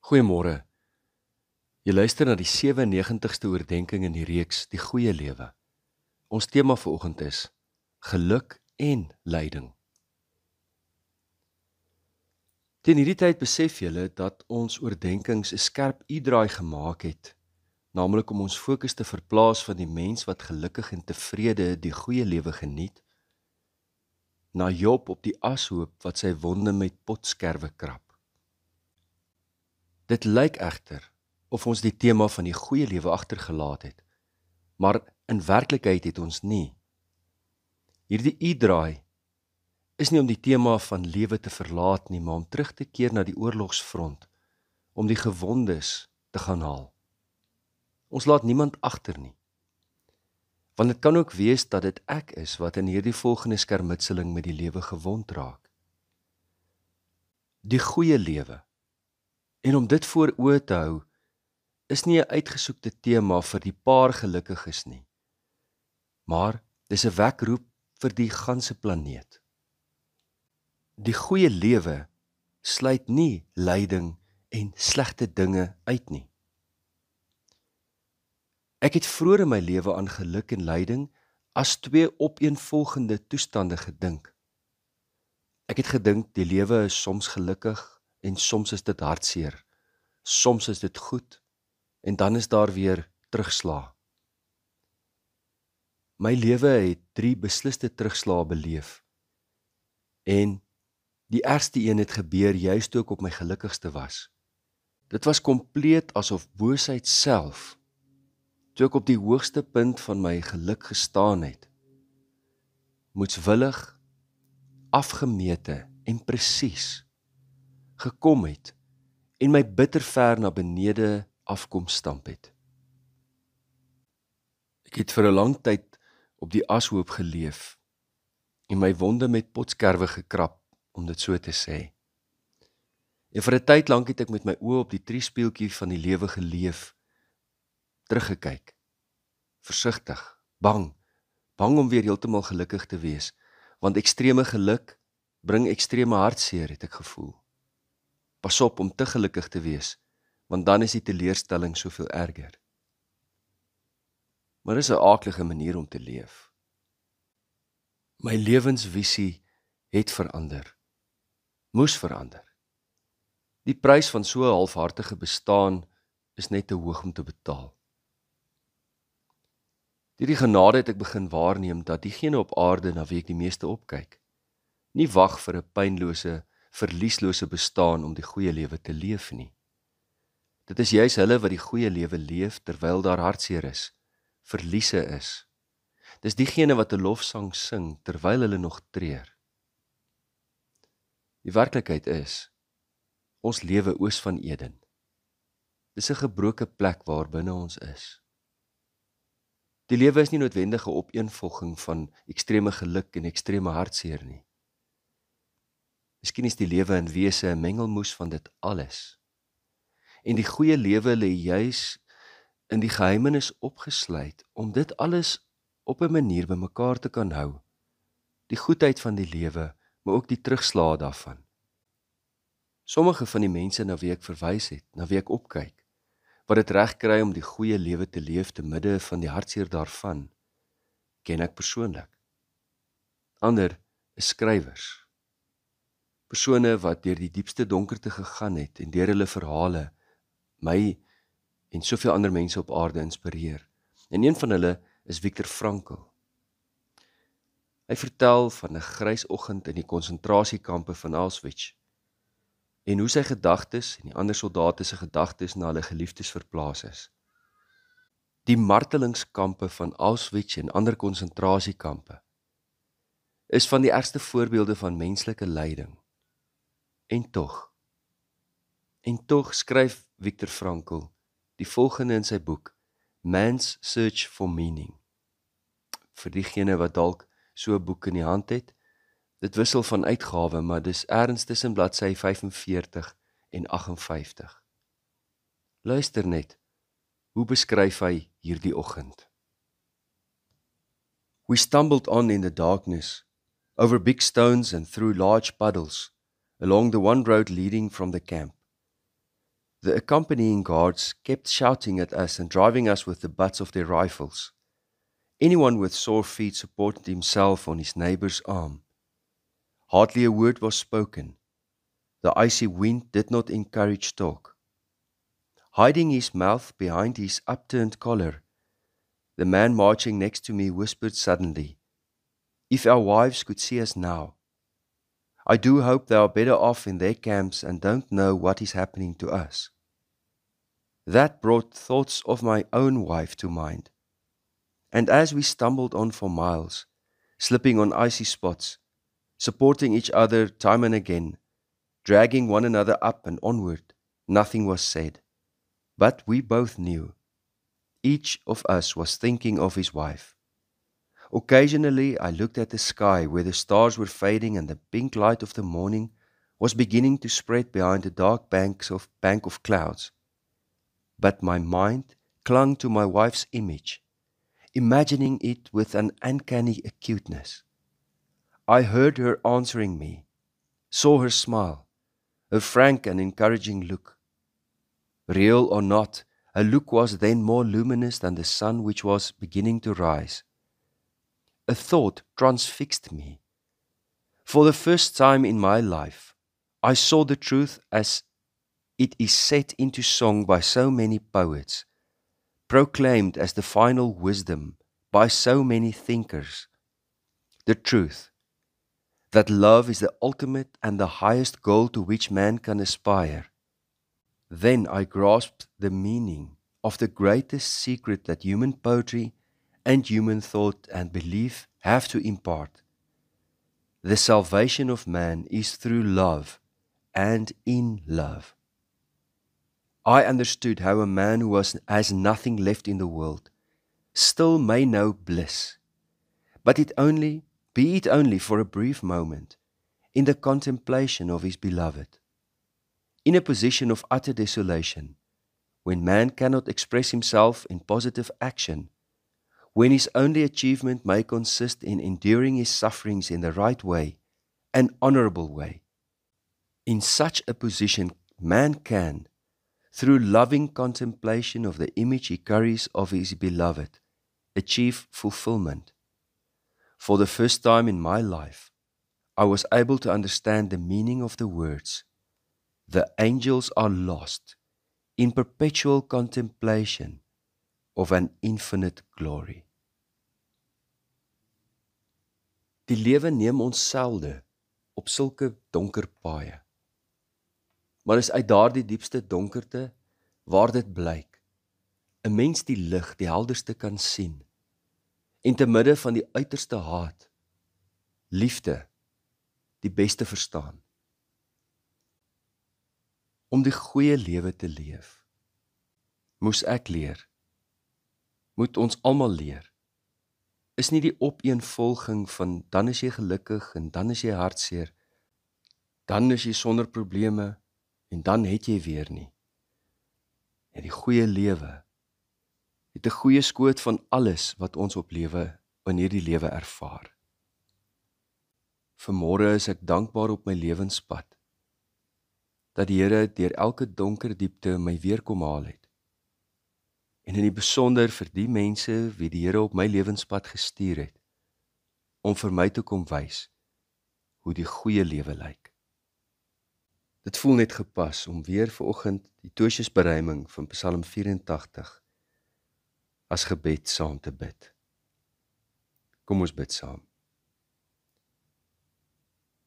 Goeiemôre. Jy luister na die 97ste oordeenking in die reeks Die Goeie Lewe. Ons tema vanoggend is geluk en lyding. Teen hierdie tyd besef julle dat ons oordeenkings 'n skerp u-draai gemaak het, naamlik om ons fokus te verplaas van die mens wat gelukkig en tevrede die goeie lewe geniet, na Job op die ashoop wat sy wonde met potskerwe krap. Dit lyk egter of ons die tema van die goeie lewe agtergelaat het, maar in werklikheid het ons nie. Hierdie u-draai is nie om die tema van lewe te verlaat nie, maar om terug te keer na die oorlogsfront, om die gewondes te gaan haal. Ons laat niemand agter nie, want dit kan ook wees dat dit ek is wat in hierdie volgende skermutseling met die lewe gewond raak. Die goeie lewe, en om dit voor oë te hou, is nie 'n uitgesoekte tema vir die paar gelukkiges nie, maar dis 'n wekroep vir die ganse planeet. Die goeie lewe sluit nie lyding en slegte dinge uit nie. Ek het vroeër in my lewe aan geluk en lyding as twee opeenvolgende toestande gedink. Ek het gedink die lewe is soms gelukkig en soms is dit hartseer. Soms is dit goed en dan is daar weer terugslag. My lewe het 3 besliste terugslae beleef. En die ergste een het gebeur juist toe ek op my gelukkigste was. Dit was kompleet asof boosheid self, toe ek op die hoogste punt van my geluk gestaan het, moetswillig, afgemete en presies gekom het en my bitter ver na benede afkom stamp het. Ek het vir 'n lang tyd op die ashoop geleef en my wonde met potskerwe gekrap, om dit so te sê. En vir 'n tyd lank het ek met my oë op die triespieeltjie van die lewe geleef, teruggekyk, versigtig, bang om weer heeltemal gelukkig te wees, want ekstreme geluk bring ekstreme hartseer, het ek gevoel. Pas op om te gelukkig te wees, want dan is die teleurstelling soveel erger. Maar dis 'n aaklige manier om te leef. My lewensvisie het verander, moes verander. Die prys van so 'n halfhartige bestaan is net te hoog om te betaal. Deur die genade het ek begin waarneem dat diegene op aarde na wie ek die meeste opkyk, nie wag vir 'n pynlose, verlieslose bestaan om die goeie lewe te leef nie. Dit is juis hulle wat die goeie lewe leef terwyl daar hartseer is, verliese is. Dis diegene wat 'n lofsang sing terwyl hulle nog treur. Die werklikheid is, ons lewe oos van Eden. Dis 'n gebroke plek waar binne ons is. Die lewe is nie noodwendig 'n opeenvolging van ekstreme geluk en ekstreme hartseer nie. Miskien is die lewe in wese 'n mengelmoes van dit alles. En die goeie lewe lê juis in die geheimenis opgesluit om dit alles op 'n manier bymekaar te kan hou. Die goedheid van die lewe, maar ook die terugslae daarvan. Sommige van die mense na wie ek verwys het, na wie ek opkyk, wat dit reg kry om die goeie lewe te leef te midde van die hartseer daarvan, ken ek persoonlik. Ander is skrywers. Persone wat deur die diepste donkerte gegaan het en deur hulle verhale my en soveel ander mense op aarde inspireer. En een van hulle is Viktor Frankl. Hy vertel van 'n grys oggend in die konsentrasiekampe van Auschwitz en hoe sy gedagtes en die ander soldate se gedagtes na hulle geliefdes verplaas is. Die martelingskampe van Auschwitz en ander konsentrasiekampe is van die ergste voorbeelde van menslike lyding. En tog skryf Viktor Frankl die volgende in sy boek, Man's Search for Meaning. Vir diegene wat dalk so 'n boek in die hand het, dit wissel van uitgawe, maar dis ergens tussen bladsy 45 en 58. Luister net, hoe beskryf hy hierdie oggend? We stumbled on in the darkness, over big stones and through large puddles, along the one road leading from the camp. The accompanying guards kept shouting at us and driving us with the butts of their rifles. Anyone with sore feet supported himself on his neighbor's arm. Hardly a word was spoken. The icy wind did not encourage talk. Hiding his mouth behind his upturned collar, the man marching next to me whispered suddenly, "If our wives could see us now. I do hope they are better off in their camps and don't know what is happening to us." That brought thoughts of my own wife to mind. And as we stumbled on for miles, slipping on icy spots, supporting each other time and again, dragging one another up and onward, nothing was said. But we both knew. Each of us was thinking of his wife. Occasionally, I looked at the sky where the stars were fading and the pink light of the morning was beginning to spread behind the dark bank of clouds. But my mind clung to my wife's image, imagining it with an uncanny acuteness. I heard her answering me, saw her smile, her frank and encouraging look. Real or not, her look was then more luminous than the sun which was beginning to rise. A thought transfixed me. For the first time in my life, I saw the truth as it is set into song by so many poets, proclaimed as the final wisdom by so many thinkers. The truth that love is the ultimate and the highest goal to which man can aspire. Then I grasped the meaning of the greatest secret that human poetry and human thought and belief have to impart. The salvation of man is through love and in love. I understood how a man who has nothing left in the world still may know bliss, but be it only for a brief moment, in the contemplation of his beloved. In a position of utter desolation, when man cannot express himself in positive action, when his only achievement may consist in enduring his sufferings in the right way, an honorable way. In such a position, man can, through loving contemplation of the image he carries of his beloved, achieve fulfillment. For the first time in my life, I was able to understand the meaning of the words, "The angels are lost in perpetual contemplation of an infinite glory." Die lewe neem ons selde op sulke donker paaie. Maar is uit daardie diepste donkerte waar dit blyk, 'n mens die lig die helderste kan sien, en te midde van die uiterste haat, liefde die beste verstaan. Om die goeie lewe te leef, moes ek leer, moet ons almal leer, is nie die opeenvolging van dan is jy gelukkig en dan is jy hartseer, dan is jy sonder probleme en dan het jy weer nie. En die goeie lewe het 'n goeie skoot van alles wat ons op lewe in hierdie lewe ervaar. Vanmôre is ek dankbaar op my lewenspad, dat die Here deur elke donker diepte my weer kom haal het. En in die besonder vir die mense wie die Here op my lewenspad gestuur het, om vir my te kom wys hoe die goeie lewe lyk. Dit voel net gepas om weer vanoggend die Toosjesberuiming van Psalm 84 as gebed saam te bid. Kom ons bid saam.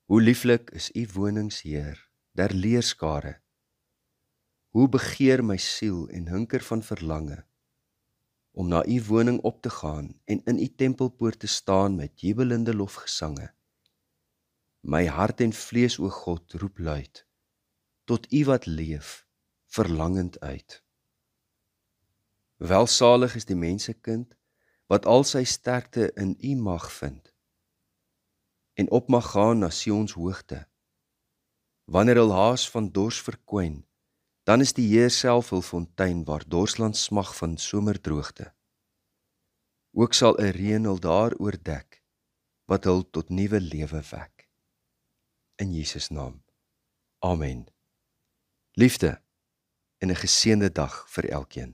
Hoe lieflik is u wonings, Heer, der leerskare. Hoe begeer my siel en hinker van verlange, om na u woning op te gaan en in u tempelpoort te staan met jubelende lofgesange. My hart en vlees, o God, roep luid, tot u wat leef, verlangend uit. Welsalig is die mensekind, wat al sy sterkte in u mag vind, en op mag gaan na Sions hoogte. Wanneer hul haas van dors verkwyn, dan is die Heer self hul fontein, waar dorsland smag van somerdroogte. Ook sal 'n reën hul daar oordek, wat hul tot nuwe lewe wek. In Jesus naam. Amen. Liefde en 'n geseënde dag vir elkeen.